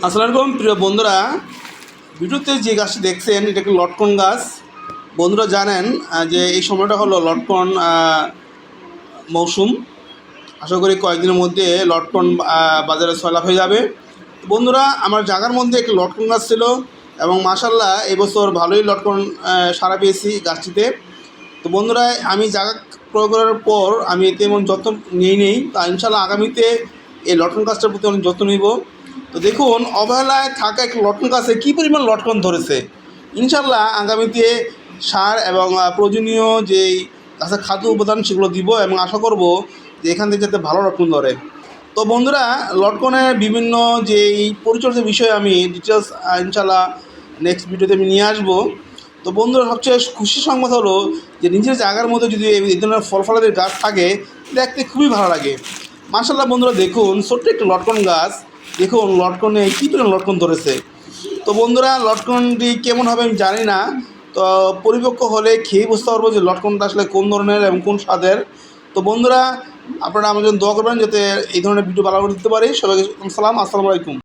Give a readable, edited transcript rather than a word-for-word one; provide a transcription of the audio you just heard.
আসসালামু আলাইকুম প্রিয় বন্ধুরা, ভিডিওতে যে গাছটি দেখছেন এটা একটি লটকন গাছ। বন্ধুরা জানেন যে এই সময়টা হলো লটকন মৌসুম। আশা করি কয়েকদিনের মধ্যে লটকন বাজারে সয়লাভ হয়ে যাবে। বন্ধুরা, আমার জায়গার মধ্যে একটি লটকন গাছ ছিল এবং মাশাআল্লাহ এবছর ভালোই লটকন সাড়া পেয়েছি গাছটিতে। তো বন্ধুরা, আমি জায়গা প্রয়োগ করার পর আমি তেমন যত্ন নেই তা ইনশাআল্লাহ আগামীতে এই লটকন গাছটার প্রতি অনেক যত্ন নিব। তো দেখুন, অবহেলায় থাকা এক লটকন গাছে কী পরিমাণ লটকন ধরেছে। ইনশাআল্লাহ আগামীতে সার এবং প্রয়োজনীয় যেই গাছের খাদ্য উপাদান সেগুলো দিব এবং আশা করব যে এখান থেকে যাতে ভালো লটকন ধরে। তো বন্ধুরা, লটকনের বিভিন্ন যেই পরিচর্যার বিষয়ে আমি ডিটেলস ইনশাআল্লাহ নেক্সট ভিডিওতে আমি নিয়ে আসবো। তো বন্ধুরা, সবচেয়ে খুশি সংবাদ হলো যে নিজের জায়গার মধ্যে যদি এই ধরনের ফল ফলাদের গাছ থাকে দেখতে খুবই ভালো লাগে। মাশাআল্লাহ বন্ধুরা, দেখুন ছোট্ট একটা লটকন গাছ, দেখুন লটকনে কী পরিমাণ লটকন ধরেছে। তো বন্ধুরা, লটকনটি কেমন হবে আমি জানি না, তো পরিপক্ক হলে খেয়ে বুঝতে পারবো যে লটকনটা আসলে কোন ধরনের এবং কোন স্বাদের। তো বন্ধুরা, আপনারা আমার জন্য দোয়া করবেন যাতে এই ধরনের ভিডিও ভালো করে দিতে পারি। সবাইকে সালাম, আসসালামু আলাইকুম।